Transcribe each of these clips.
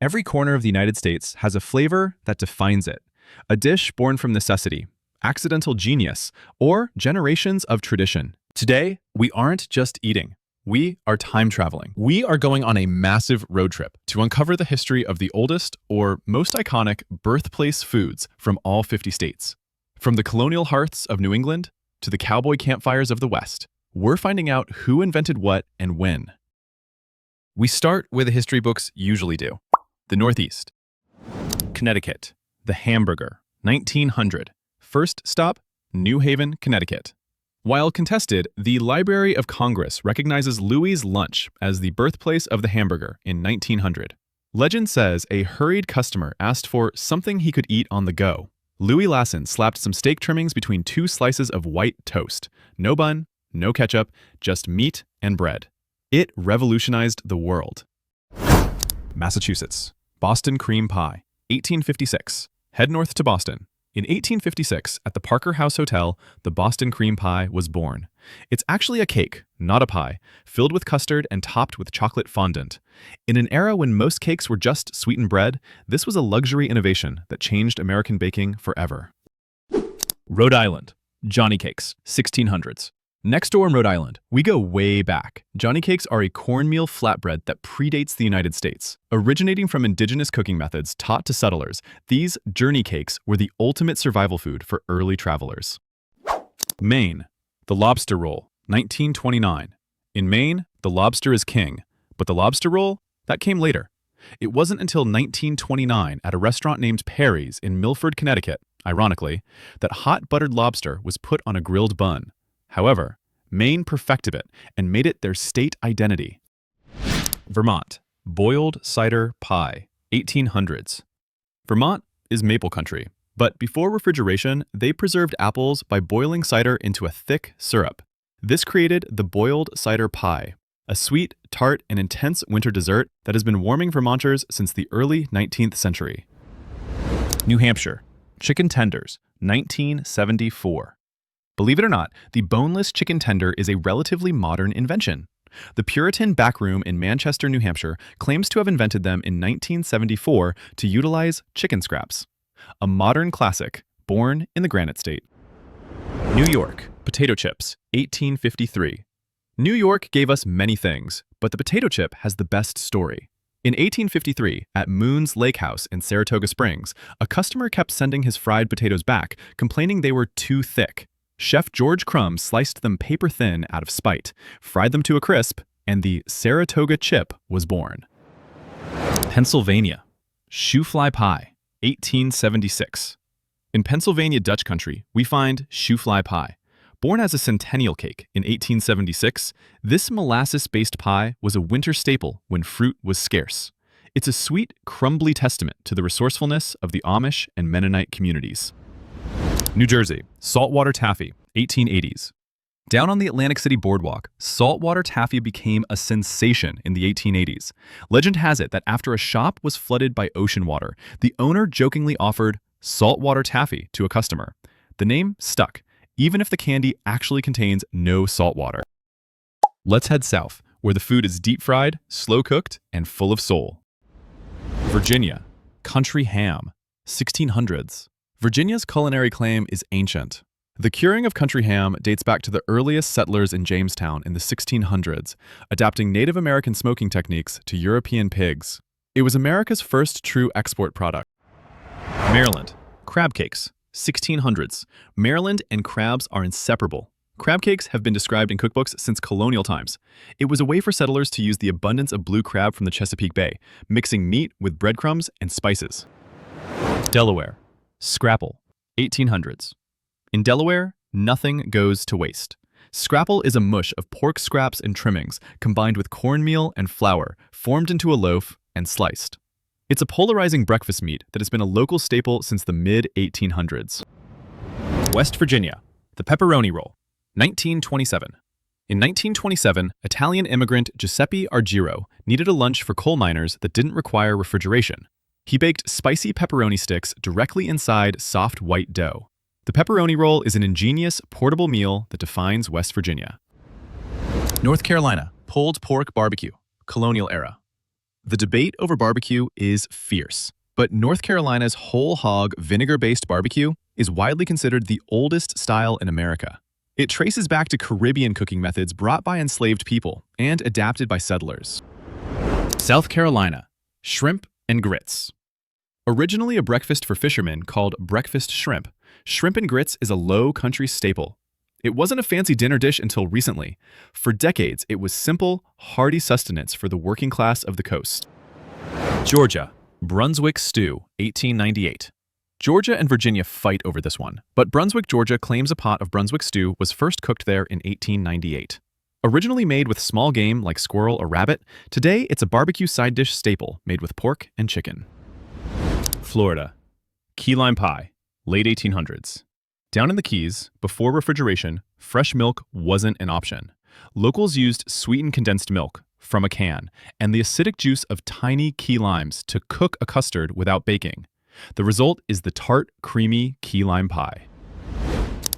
Every corner of the United States has a flavor that defines it. A dish born from necessity, accidental genius, or generations of tradition. Today, we aren't just eating. We are time traveling. We are going on a massive road trip to uncover the history of the oldest or most iconic birthplace foods from all 50 states. From the colonial hearths of New England to the cowboy campfires of the West, we're finding out who invented what and when. We start where the history books usually do. The Northeast. Connecticut. The hamburger. 1900. First stop, New Haven, Connecticut. While contested, the Library of Congress recognizes Louis' lunch as the birthplace of the hamburger in 1900. Legend says a hurried customer asked for something he could eat on the go. Louis Lasson slapped some steak trimmings between two slices of white toast. No bun, no ketchup, just meat and bread. It revolutionized the world. Massachusetts. Boston cream pie. 1856. Head north to Boston. In 1856, at the Parker House Hotel, the Boston cream pie was born. It's actually a cake, not a pie, filled with custard and topped with chocolate fondant. In an era when most cakes were just sweetened bread, this was a luxury innovation that changed American baking forever. Rhode Island. Johnnycakes, 1600s. Next door in Rhode Island, we go way back. Johnnycakes are a cornmeal flatbread that predates the United States. Originating from indigenous cooking methods taught to settlers, these journey cakes were the ultimate survival food for early travelers. Maine. The lobster roll, 1929. In Maine, the lobster is king, but the lobster roll, that came later. It wasn't until 1929 at a restaurant named Perry's in Milford, Connecticut, ironically, that hot buttered lobster was put on a grilled bun. However, Maine perfected it and made it their state identity. Vermont. Boiled cider pie, 1800s. Vermont is maple country, but before refrigeration, they preserved apples by boiling cider into a thick syrup. This created the boiled cider pie, a sweet, tart, and intense winter dessert that has been warming Vermonters since the early 19th century. New Hampshire. Chicken tenders, 1974. Believe it or not, the boneless chicken tender is a relatively modern invention. The Puritan backroom in Manchester, New Hampshire claims to have invented them in 1974 to utilize chicken scraps. A modern classic, born in the Granite State. New York. Potato chips, 1853. New York gave us many things, but the potato chip has the best story. In 1853, at Moon's Lake House in Saratoga Springs, a customer kept sending his fried potatoes back, complaining they were too thick. Chef George Crumb sliced them paper thin out of spite, fried them to a crisp, and the Saratoga chip was born. Pennsylvania. Shoofly pie, 1876. In Pennsylvania Dutch country, we find shoofly pie. Born as a centennial cake in 1876, this molasses-based pie was a winter staple when fruit was scarce. It's a sweet, crumbly testament to the resourcefulness of the Amish and Mennonite communities. New Jersey. Saltwater taffy, 1880s. Down on the Atlantic City boardwalk, saltwater taffy became a sensation in the 1880s. Legend has it that after a shop was flooded by ocean water, the owner jokingly offered saltwater taffy to a customer. The name stuck, even if the candy actually contains no salt water. Let's head south, where the food is deep-fried, slow-cooked, and full of soul. Virginia. Country ham, 1600s. Virginia's culinary claim is ancient. The curing of country ham dates back to the earliest settlers in Jamestown in the 1600s, adapting Native American smoking techniques to European pigs. It was America's first true export product. Maryland. Crab cakes, 1600s. Maryland and crabs are inseparable. Crab cakes have been described in cookbooks since colonial times. It was a way for settlers to use the abundance of blue crab from the Chesapeake Bay, mixing meat with breadcrumbs and spices. Delaware. Scrapple, 1800s. In Delaware, nothing goes to waste. Scrapple is a mush of pork scraps and trimmings combined with cornmeal and flour, formed into a loaf and sliced. It's a polarizing breakfast meat that has been a local staple since the mid-1800s. West Virginia. The pepperoni roll, 1927. In 1927, Italian immigrant Giuseppe Argiro needed a lunch for coal miners that didn't require refrigeration. He baked spicy pepperoni sticks directly inside soft white dough. The pepperoni roll is an ingenious, portable meal that defines West Virginia. North Carolina. Pulled pork barbecue, colonial era. The debate over barbecue is fierce, but North Carolina's whole hog vinegar-based barbecue is widely considered the oldest style in America. It traces back to Caribbean cooking methods brought by enslaved people and adapted by settlers. South Carolina, shrimp and grits. Originally a breakfast for fishermen called breakfast shrimp, shrimp and grits is a low country staple. It wasn't a fancy dinner dish until recently. For decades, it was simple, hearty sustenance for the working class of the coast. Georgia, Brunswick stew, 1898. Georgia and Virginia fight over this one, but Brunswick, Georgia claims a pot of Brunswick stew was first cooked there in 1898. Originally made with small game like squirrel or rabbit, today it's a barbecue side dish staple made with pork and chicken. Florida, key lime pie, late 1800s. Down in the Keys, before refrigeration, fresh milk wasn't an option. Locals used sweetened condensed milk from a can and the acidic juice of tiny key limes to cook a custard without baking. The result is the tart, creamy key lime pie.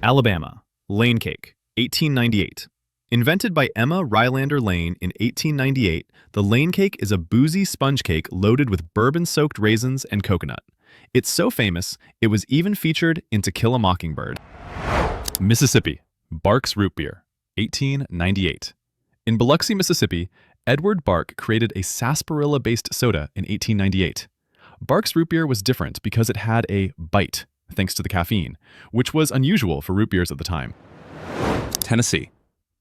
Alabama, Lane cake, 1898. Invented by Emma Rylander Lane in 1898, the Lane cake is a boozy sponge cake loaded with bourbon-soaked raisins and coconut. It's so famous, it was even featured in To Kill a Mockingbird. Mississippi, Barks Root Beer, 1898. In Biloxi, Mississippi, Edward Bark created a sarsaparilla-based soda in 1898. Barks Root Beer was different because it had a bite, thanks to the caffeine, which was unusual for root beers at the time. Tennessee,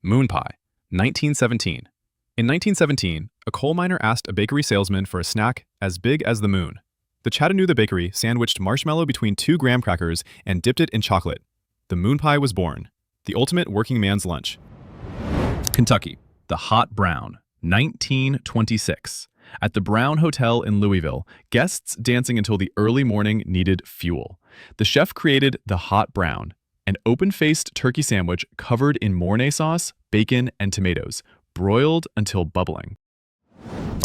MoonPie, 1917. In 1917, a coal miner asked a bakery salesman for a snack as big as the moon. The Chattanooga bakery sandwiched marshmallow between 2 graham crackers and dipped it in chocolate. The MoonPie was born, the ultimate working man's lunch. Kentucky, the Hot Brown, 1926. At the Brown Hotel in Louisville, guests dancing until the early morning needed fuel. The chef created the Hot Brown, an open-faced turkey sandwich covered in Mornay sauce, bacon, and tomatoes, broiled until bubbling.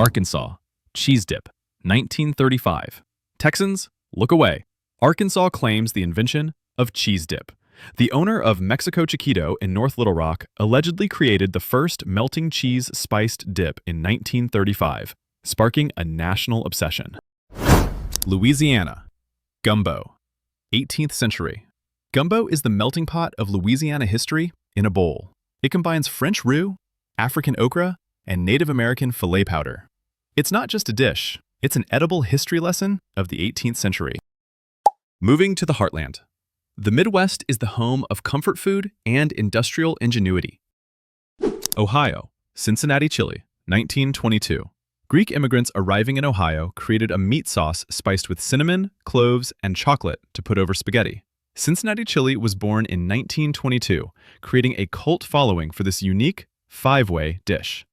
Arkansas, cheese dip, 1935. Texans, look away. Arkansas claims the invention of cheese dip. The owner of Mexico Chiquito in North Little Rock allegedly created the first melting cheese spiced dip in 1935, sparking a national obsession. Louisiana, gumbo, 18th century. Gumbo is the melting pot of Louisiana history in a bowl. It combines French roux, African okra, and Native American filet powder. It's not just a dish, it's an edible history lesson of the 18th century. Moving to the heartland. The Midwest is the home of comfort food and industrial ingenuity. Ohio, Cincinnati chili, 1922. Greek immigrants arriving in Ohio created a meat sauce spiced with cinnamon, cloves, and chocolate to put over spaghetti. Cincinnati chili was born in 1922, creating a cult following for this unique 5-way dish.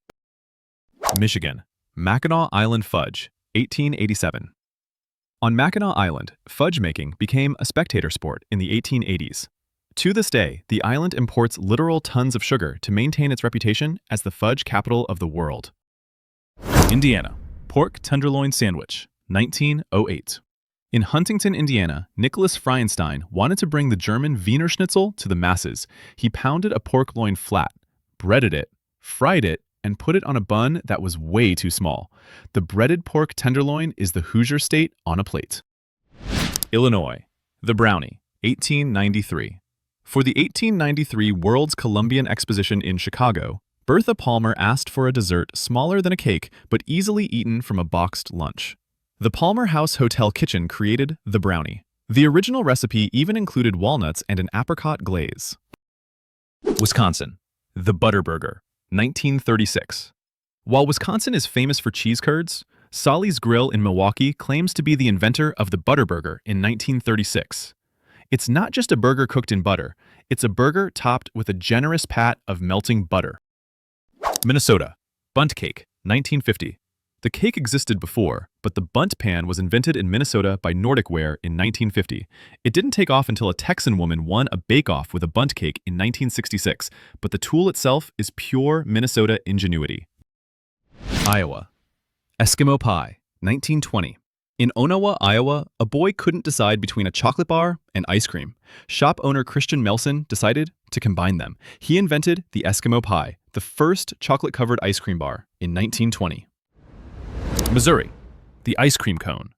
Michigan, Mackinac Island fudge, 1887. On Mackinac Island, fudge making became a spectator sport in the 1880s. To this day, the island imports literal tons of sugar to maintain its reputation as the fudge capital of the world. Indiana, pork tenderloin sandwich, 1908. In Huntington, Indiana, Nicholas Freienstein wanted to bring the German Wiener Schnitzel to the masses. He pounded a pork loin flat, breaded it, fried it, and put it on a bun that was way too small. The breaded pork tenderloin is the Hoosier State on a plate. Illinois, the brownie, 1893. For the 1893 World's Columbian Exposition in Chicago, Bertha Palmer asked for a dessert smaller than a cake but easily eaten from a boxed lunch. The Palmer House Hotel kitchen created the brownie. The original recipe even included walnuts and an apricot glaze. Wisconsin, the Butterburger, 1936. While Wisconsin is famous for cheese curds, Solly's Grill in Milwaukee claims to be the inventor of the Butterburger in 1936. It's not just a burger cooked in butter, it's a burger topped with a generous pat of melting butter. Minnesota, Bundt cake, 1950. The cake existed before, but the Bundt pan was invented in Minnesota by Nordic Ware in 1950. It didn't take off until a Texan woman won a bake-off with a Bundt cake in 1966, but the tool itself is pure Minnesota ingenuity. Iowa, Eskimo pie, 1920. In Onawa, Iowa, a boy couldn't decide between a chocolate bar and ice cream. Shop owner Christian Melson decided to combine them. He invented the Eskimo pie, the first chocolate-covered ice cream bar, in 1920. Missouri, the ice cream cone.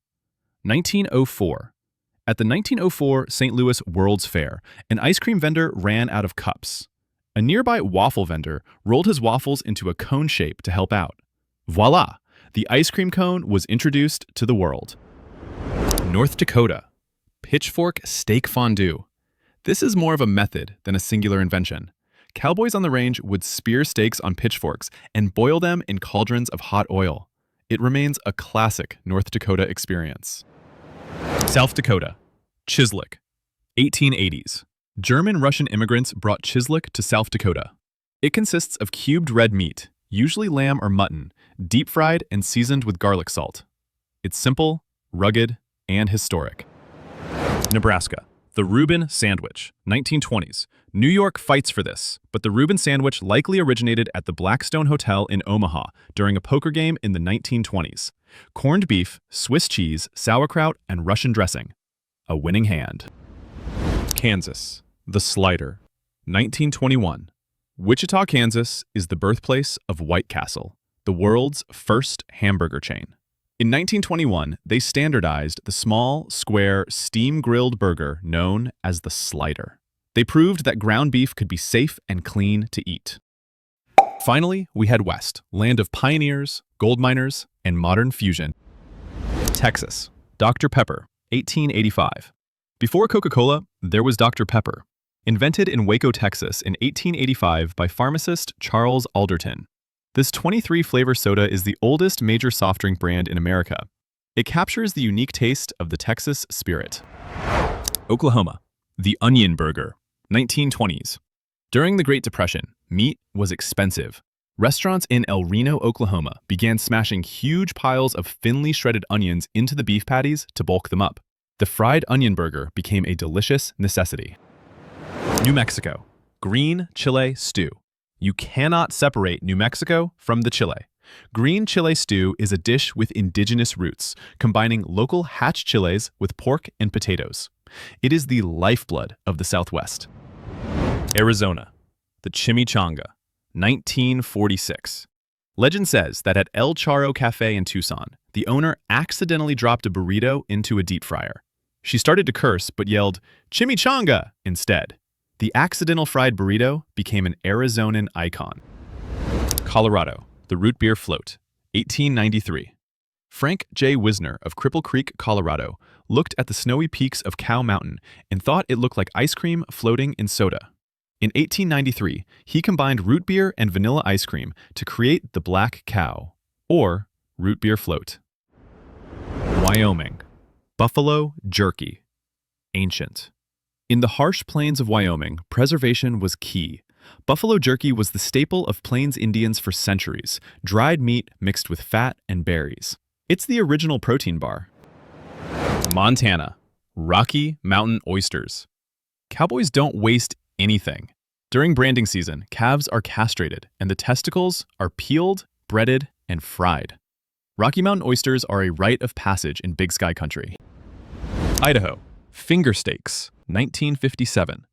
1904. At the 1904 St. Louis World's Fair, an ice cream vendor ran out of cups. A nearby waffle vendor rolled his waffles into a cone shape to help out. Voila! The ice cream cone was introduced to the world. North Dakota, pitchfork steak fondue. This is more of a method than a singular invention. Cowboys on the range would spear steaks on pitchforks and boil them in cauldrons of hot oil. It remains a classic North Dakota experience. South Dakota, chislic. 1880s. German-Russian immigrants brought chislic to South Dakota. It consists of cubed red meat, usually lamb or mutton, deep-fried and seasoned with garlic salt. It's simple, rugged, and historic. Nebraska, the Reuben sandwich. 1920s. New York fights for this, but the Reuben sandwich likely originated at the Blackstone Hotel in Omaha during a poker game in the 1920s. Corned beef, Swiss cheese, sauerkraut, and Russian dressing. A winning hand. Kansas, the slider. 1921. Wichita, Kansas is the birthplace of White Castle, the world's first hamburger chain. In 1921, they standardized the small, square, steam-grilled burger known as the slider. They proved that ground beef could be safe and clean to eat. Finally, we head west, land of pioneers, gold miners, and modern fusion. Texas, Dr. Pepper, 1885. Before Coca-Cola, there was Dr. Pepper, invented in Waco, Texas in 1885 by pharmacist Charles Alderton. This 23-flavor soda is the oldest major soft drink brand in America. It captures the unique taste of the Texas spirit. Oklahoma, the onion burger, 1920s. During the Great Depression, meat was expensive. Restaurants in El Reno, Oklahoma began smashing huge piles of thinly shredded onions into the beef patties to bulk them up. The fried onion burger became a delicious necessity. New Mexico, green chile stew. You cannot separate New Mexico from the chile. Green chile stew is a dish with indigenous roots, combining local hatch chiles with pork and potatoes. It is the lifeblood of the Southwest. Arizona, the chimichanga, 1946. Legend says that at El Charro Cafe in Tucson, the owner accidentally dropped a burrito into a deep fryer. She started to curse but yelled, "Chimichanga!" instead. The accidental fried burrito became an Arizonan icon. Colorado, the root beer float, 1893. Frank J. Wisner of Cripple Creek, Colorado, looked at the snowy peaks of Cow Mountain and thought it looked like ice cream floating in soda. In 1893, he combined root beer and vanilla ice cream to create the Black Cow, or root beer float. Wyoming, buffalo jerky, ancient. In the harsh plains of Wyoming, preservation was key. Buffalo jerky was the staple of Plains Indians for centuries, dried meat mixed with fat and berries. It's the original protein bar. Montana, Rocky Mountain oysters. Cowboys don't waste anything. During branding season, calves are castrated and the testicles are peeled, breaded, and fried. Rocky Mountain oysters are a rite of passage in Big Sky country. Idaho, finger steaks, 1957.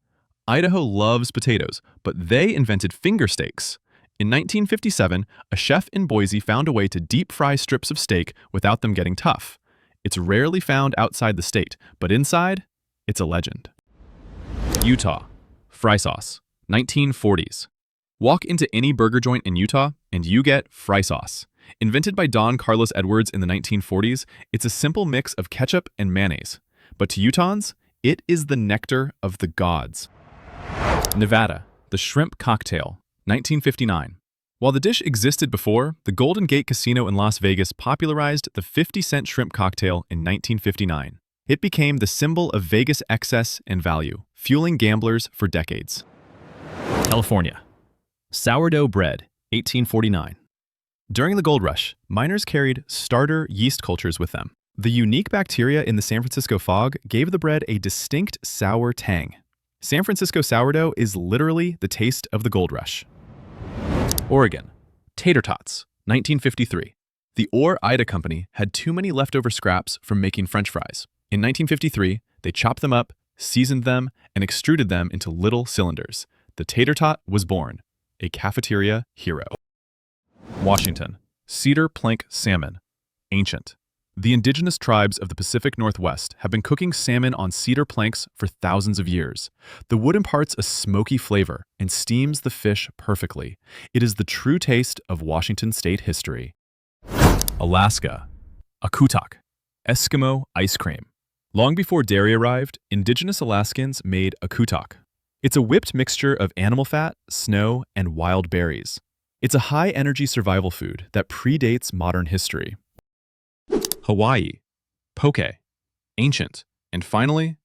Idaho loves potatoes, but they invented finger steaks. In 1957, a chef in Boise found a way to deep fry strips of steak without them getting tough. It's rarely found outside the state, but inside, it's a legend. Utah, fry sauce, 1940s. Walk into any burger joint in Utah and you get fry sauce. Invented by Don Carlos Edwards in the 1940s, it's a simple mix of ketchup and mayonnaise. But to Utahns, it is the nectar of the gods. Nevada, the shrimp cocktail, 1959. While the dish existed before, the Golden Gate Casino in Las Vegas popularized the 50-cent shrimp cocktail in 1959. It became the symbol of Vegas excess and value, fueling gamblers for decades. California, sourdough bread, 1849. During the gold rush, miners carried starter yeast cultures with them. The unique bacteria in the San Francisco fog gave the bread a distinct sour tang. San Francisco sourdough is literally the taste of the gold rush. Oregon, tater tots, 1953. The Ore-Ida Company had too many leftover scraps from making French fries. In 1953, they chopped them up, seasoned them, and extruded them into little cylinders. The tater tot was born, a cafeteria hero. Washington, cedar plank salmon, Ancient. The indigenous tribes of the Pacific Northwest have been cooking salmon on cedar planks for thousands of years. The wood imparts a smoky flavor and steams the fish perfectly. It is the true taste of Washington state history. Alaska. Akutak. Eskimo ice cream. Long before dairy arrived, indigenous Alaskans made akutak. It's a whipped mixture of animal fat, snow, and wild berries. It's a high-energy survival food that predates modern history. Hawaii. Poke. Ancient. And finally,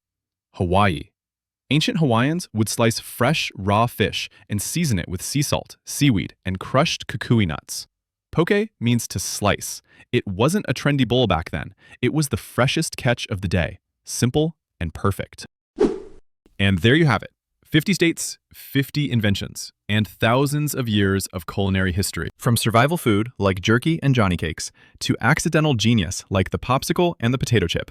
Hawaii. Ancient Hawaiians would slice fresh, raw fish and season it with sea salt, seaweed, and crushed kukui nuts. Poke means to slice. It wasn't a trendy bowl back then. It was the freshest catch of the day. Simple and perfect. And there you have it. 50 states, 50 inventions, and thousands of years of culinary history. From survival food like jerky and Johnnycakes to accidental genius like the popsicle and the potato chip,